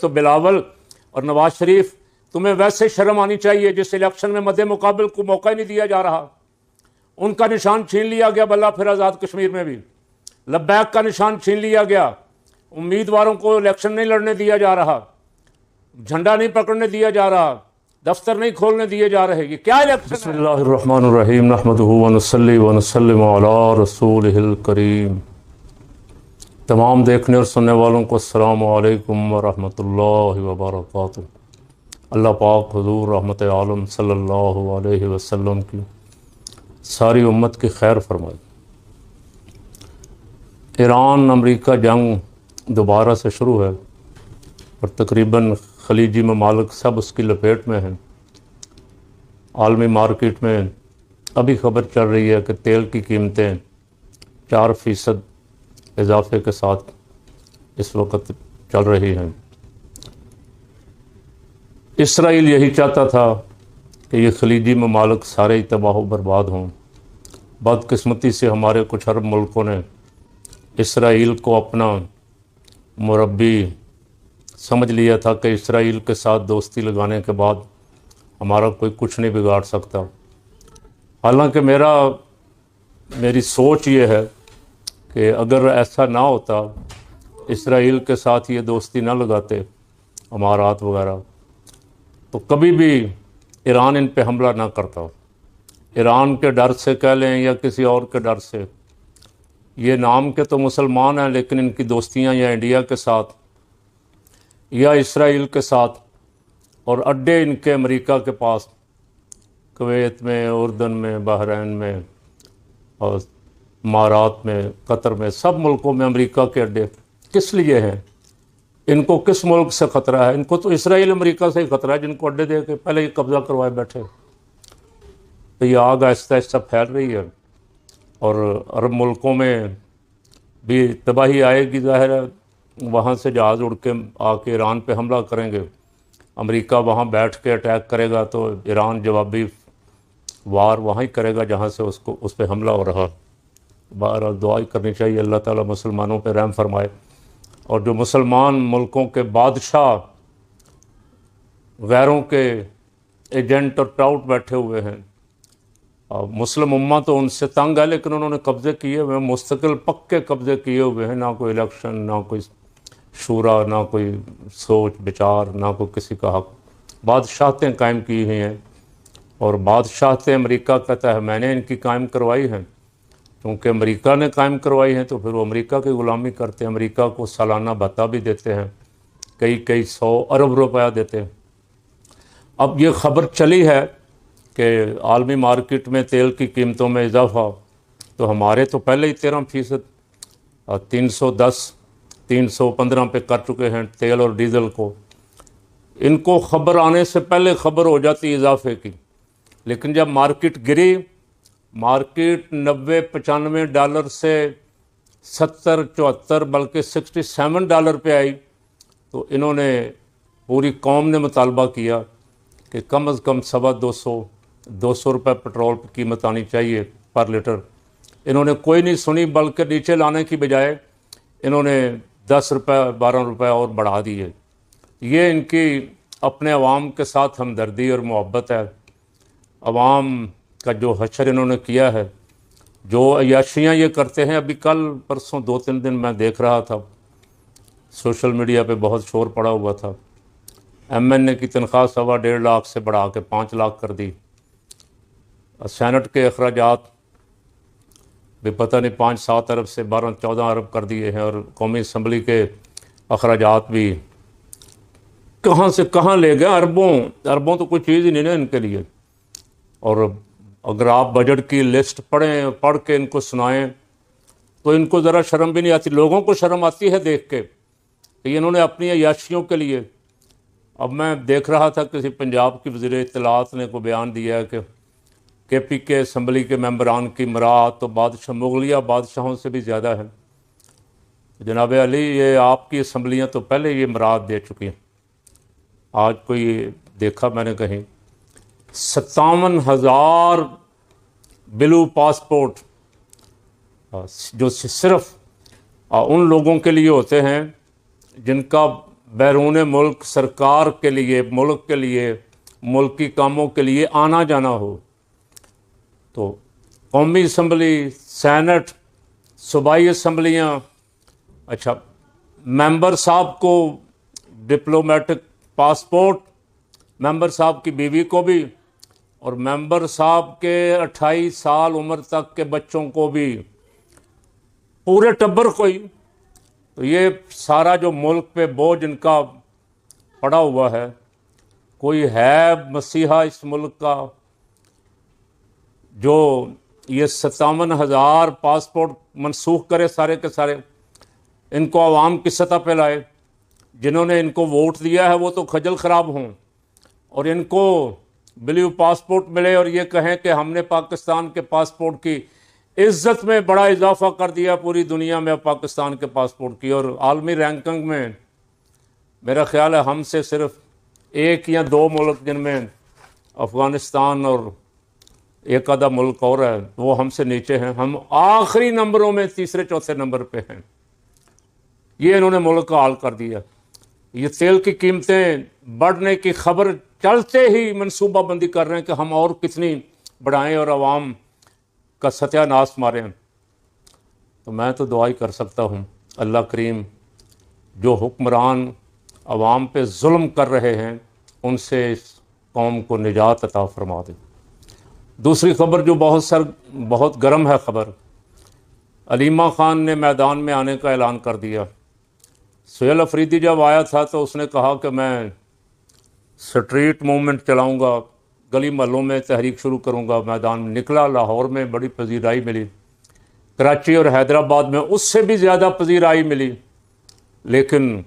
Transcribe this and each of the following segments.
تو بلاول اور نواز شریف تمہیں ویسے شرم آنی چاہیے جس الیکشن میں مد مقابل کو موقع ہی نہیں دیا جا رہا. ان کا نشان چھین لیا گیا بلّہ پھر آزاد کشمیر میں بھی. لبیک کا نشان چھین لیا گیا. امیدواروں کو الیکشن نہیں لڑنے دیا جا رہا, جھنڈا نہیں پکڑنے دیا جا رہا, دفتر نہیں کھولنے دیے جا رہے. یہ کیا الیکشن ہے؟ بسم اللہ الرحمن الرحیم نحمدہ ونصلی ونسلم علی رسولہ الکریم. تمام دیکھنے اور سننے والوں کو السلام علیکم ورحمۃ اللہ وبرکاتہ. اللہ پاک حضور رحمت عالم صلی اللہ علیہ وسلم کی ساری امت کی خیر فرمائے. ایران امریکہ جنگ دوبارہ سے شروع ہے اور تقریباً خلیجی ممالک سب اس کی لپیٹ میں ہیں. عالمی مارکیٹ میں ابھی خبر چل رہی ہے کہ تیل کی قیمتیں 4% اضافے کے ساتھ اس وقت چل رہی ہیں. اسرائیل یہی چاہتا تھا کہ یہ خلیجی ممالک سارے ہی تباہ و برباد ہوں. بدقسمتی سے ہمارے کچھ عرب ملکوں نے اسرائیل کو اپنا مربی سمجھ لیا تھا کہ اسرائیل کے ساتھ دوستی لگانے کے بعد ہمارا کوئی کچھ نہیں بگاڑ سکتا. حالانکہ میری سوچ یہ ہے کہ اگر ایسا نہ ہوتا, اسرائیل کے ساتھ یہ دوستی نہ لگاتے امارات وغیرہ, تو کبھی بھی ایران ان پہ حملہ نہ کرتا. ایران کے ڈر سے کہہ لیں یا کسی اور کے ڈر سے, یہ نام کے تو مسلمان ہیں لیکن ان کی دوستیاں یا انڈیا کے ساتھ یا اسرائیل کے ساتھ, اور اڈے ان کے امریکہ کے پاس, کویت میں, اردن میں, بحرین میں اور امارات میں, قطر میں, سب ملکوں میں امریکہ کے اڈے کس لیے ہیں؟ ان کو کس ملک سے خطرہ ہے؟ ان کو تو اسرائیل امریکہ سے ہی خطرہ ہے جن کو اڈے دے کے پہلے ہی قبضہ کروائے بیٹھے. تو یہ آگ آہستہ آہستہ پھیل رہی ہے اور عرب ملکوں میں بھی تباہی آئے گی. ظاہر ہے وہاں سے جہاز اڑ کے آ کے ایران پہ حملہ کریں گے, امریکہ وہاں بیٹھ کے اٹیک کرے گا تو ایران جوابی وار وہاں ہی کرے گا جہاں سے اس پہ حملہ ہو رہا. بہرحال دعا ہی کرنی چاہیے اللہ تعالیٰ مسلمانوں پہ رحم فرمائے. اور جو مسلمان ملکوں کے بادشاہ غیروں کے ایجنٹ اور ٹراؤٹ بیٹھے ہوئے ہیں, مسلم امہ تو ان سے تنگ ہے لیکن انہوں نے قبضے کیے ہوئے ہیں, مستقل پکے قبضے کیے ہوئے ہیں. نہ کوئی الیکشن, نہ کوئی شورا, نہ کوئی سوچ بچار, نہ کوئی کسی کا حق. بادشاہتیں قائم کی ہوئی ہیں اور بادشاہتیں امریکہ کہتا ہے میں نے ان کی قائم کروائی ہیں. کیونکہ امریکہ نے قائم کروائی ہیں تو پھر وہ امریکہ کی غلامی کرتے ہیں. امریکہ کو سالانہ بھتہ بھی دیتے ہیں, کئی 100 ارب روپیہ دیتے ہیں. اب یہ خبر چلی ہے کہ عالمی مارکیٹ میں تیل کی قیمتوں میں اضافہ, تو ہمارے تو پہلے ہی 13% 310 315 پہ کر چکے ہیں تیل اور ڈیزل کو. ان کو خبر آنے سے پہلے خبر ہو جاتی اضافے کی, لیکن جب مارکیٹ گری, مارکیٹ $90-95 سے 70-74 بلکہ $67 پہ آئی, تو انہوں نے پوری قوم نے مطالبہ کیا کہ کم از کم 250 روپے پٹرول کی قیمت آنی چاہیے پر لیٹر. انہوں نے کوئی نہیں سنی بلکہ نیچے لانے کی بجائے انہوں نے 10 روپے 12 روپے اور بڑھا دیے. یہ ان کی اپنے عوام کے ساتھ ہمدردی اور محبت ہے. عوام کا جو حشر انہوں نے کیا ہے, جو عیاشیاں یہ کرتے ہیں. ابھی کل پرسوں 2-3 دن میں دیکھ رہا تھا سوشل میڈیا پہ بہت شور پڑا ہوا تھا. ایم این اے کی تنخواہ 1.5 لاکھ سے بڑھا کے 5 لاکھ کر دی. سینٹ کے اخراجات بھی پتہ نہیں 5-7 ارب سے 12-14 ارب کر دیے ہیں, اور قومی اسمبلی کے اخراجات بھی کہاں سے کہاں لے گئے. اربوں تو کوئی چیز ہی نہیں نا ان کے لیے. اور اگر آپ بجٹ کی لسٹ پڑھ کے ان کو سنائیں تو ان کو ذرا شرم بھی نہیں آتی. لوگوں کو شرم آتی ہے دیکھ کے کہ انہوں نے اپنی عیاشیوں کے لیے. اب میں دیکھ رہا تھا کسی پنجاب کی وزیر اطلاعات نے کو بیان دیا ہے کہ کے پی کے اسمبلی کے ممبران کی مراعات تو مغلیہ بادشاہوں سے بھی زیادہ ہے. جناب علی, یہ آپ کی اسمبلیاں تو پہلے یہ مراعات دے چکی ہیں. آج کوئی دیکھا میں نے کہیں 57,000 بلو پاسپورٹ جو صرف ان لوگوں کے لیے ہوتے ہیں جن کا بیرون ملک سرکار کے لیے، ملک کے لیے، ملکی کاموں کے لیے آنا جانا ہو تو قومی اسمبلی، سینٹ، صوبائی اسمبلیاں، اچھا ممبر صاحب کو ڈپلومیٹک پاسپورٹ، ممبر صاحب کی بیوی کو بھی، اور ممبر صاحب کے 28 سال عمر تک کے بچوں کو بھی، پورے ٹبر کو ہی. تو یہ سارا جو ملک پہ بوجھ ان کا پڑا ہوا ہے، کوئی ہے مسیحا اس ملک کا جو یہ 57,000 پاسپورٹ منسوخ کرے سارے کے سارے، ان کو عوام کی سطح پہ لائے؟ جنہوں نے ان کو ووٹ دیا ہے وہ تو خجل خراب ہوں، اور ان کو بلیو پاسپورٹ ملے اور یہ کہیں کہ ہم نے پاکستان کے پاسپورٹ کی عزت میں بڑا اضافہ کر دیا پوری دنیا میں پاکستان کے پاسپورٹ کی، اور عالمی رینکنگ میں میرا خیال ہے ہم سے صرف 1 یا 2 ملک، جن میں افغانستان اور ایک آدھا ملک اور ہے، وہ ہم سے نیچے ہیں. ہم آخری نمبروں میں 3 4 نمبر پہ ہیں. یہ انہوں نے ملک کا حال کر دیا. یہ تیل کی قیمتیں بڑھنے کی خبر چلتے ہی منصوبہ بندی کر رہے ہیں کہ ہم اور کتنی بڑھائیں اور عوام کا ستیہ ناش ماریں. تو میں تو دعا ہی کر سکتا ہوں اللہ کریم جو حکمران عوام پہ ظلم کر رہے ہیں ان سے اس قوم کو نجات عطا فرما دے. دوسری خبر جو بہت گرم ہے خبر، علیمہ خان نے میدان میں آنے کا اعلان کر دیا. سہیل افریدی جب آیا تھا تو اس نے کہا کہ میں سٹریٹ موومنٹ چلاؤں گا، گلی محلوں میں تحریک شروع کروں گا. میدان میں نکلا، لاہور میں بڑی پذیرائی ملی، کراچی اور حیدرآباد میں اس سے بھی زیادہ پذیرائی ملی، لیکن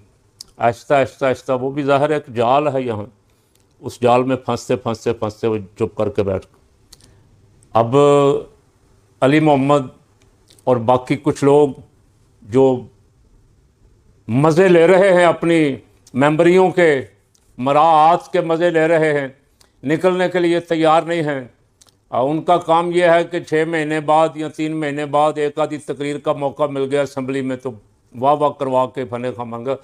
آہستہ آہستہ آہستہ وہ بھی ظاہر ہے ایک جال ہے یہاں، اس جال میں پھنستے وہ چپ کر کے بیٹھ. اب علی محمد اور باقی کچھ لوگ جو مزے لے رہے ہیں اپنی ممبریوں کے، مراعات کے مزے لے رہے ہیں، نکلنے کے لیے تیار نہیں ہیں. ان کا کام یہ ہے کہ 6 مہینے بعد یا 3 مہینے بعد ایک آدھی تقریر کا موقع مل گیا اسمبلی میں تو واہ واہ کروا کے فنے خامنگا.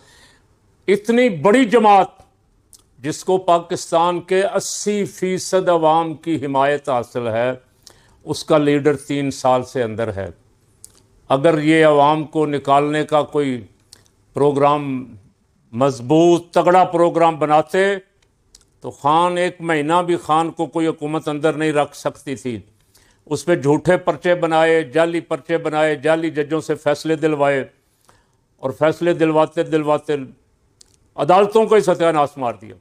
اتنی بڑی جماعت جس کو پاکستان کے 80% عوام کی حمایت حاصل ہے، اس کا لیڈر 3 سال سے اندر ہے. اگر یہ عوام کو نکالنے کا کوئی پروگرام، مضبوط تگڑا پروگرام بناتے تو خان 1 مہینہ بھی خان کو کوئی حکومت اندر نہیں رکھ سکتی تھی. اس پہ جھوٹے پرچے بنائے، جعلی پرچے بنائے، جعلی ججوں سے فیصلے دلوائے، اور فیصلے دلواتے عدالتوں کو ہی ستیہ ناش مار دیا.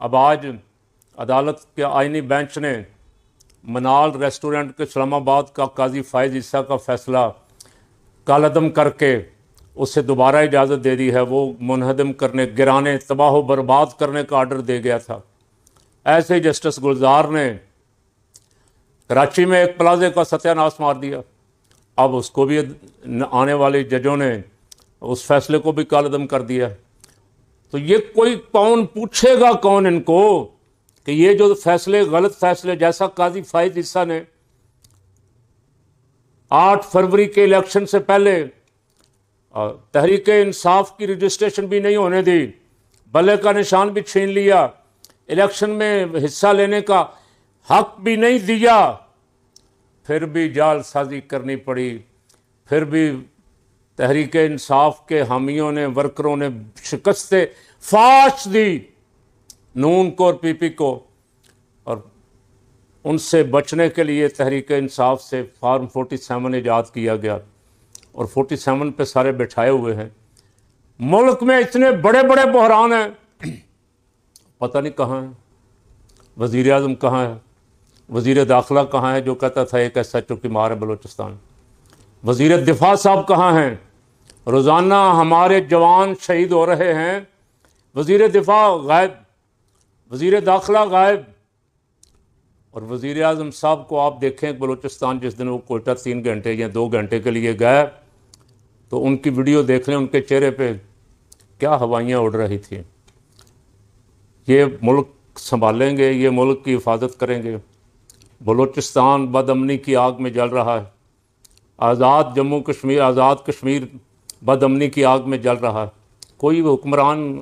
اب آج عدالت کے آئینی بینچ نے منال ریسٹورنٹ کے اسلام آباد کا قاضی فائز عیسیٰ کا فیصلہ کالعدم کر کے اسے دوبارہ اجازت دے دی ہے. وہ منہدم کرنے، گرانے، تباہ و برباد کرنے کا آرڈر دے گیا تھا. ایسے ہی جسٹس گلزار نے کراچی میں ایک پلازے کا ستیہ ناش مار دیا. اب اس کو بھی آنے والے ججوں نے اس فیصلے کو بھی کالعدم کر دیا. تو یہ کوئی کون پوچھے گا کون ان کو کہ یہ جو فیصلے، غلط فیصلے، جیسا قاضی فائز عیسیٰ نے 8 فروری کے الیکشن سے پہلے تحریک انصاف کی رجسٹریشن بھی نہیں ہونے دی، بلے کا نشان بھی چھین لیا، الیکشن میں حصہ لینے کا حق بھی نہیں دیا، پھر بھی جال سازی کرنی پڑی. پھر بھی تحریک انصاف کے حامیوں نے، ورکروں نے شکستیں فاش دی نون کو اور پی پی کو، اور ان سے بچنے کے لیے تحریک انصاف سے فارم 47 ایجاد کیا گیا، اور 47 پہ سارے بٹھائے ہوئے ہیں. ملک میں اتنے بڑے بڑے بحران ہیں، پتہ نہیں کہاں ہیں. وزیر اعظم کہاں ہے؟ وزیر داخلہ کہاں ہے جو کہتا تھا ایک SHO کی مار ہے بلوچستان؟ وزیر دفاع صاحب کہاں ہیں؟ روزانہ ہمارے جوان شہید ہو رہے ہیں، وزیر دفاع غائب، وزیر داخلہ غائب. اور وزیر اعظم صاحب کو آپ دیکھیں بلوچستان جس دن وہ کوئٹہ 3 گھنٹے یا 2 گھنٹے کے لیے گئے تو ان کی ویڈیو دیکھ لیں، ان کے چہرے پہ کیا ہوائیاں اڑ رہی تھیں. یہ ملک سنبھالیں گے، یہ ملک کی حفاظت کریں گے. بلوچستان بد امنی کی آگ میں جل رہا ہے، آزاد جموں کشمیر، آزاد کشمیر بد امنی کی آگ میں جل رہا ہے. کوئی حکمران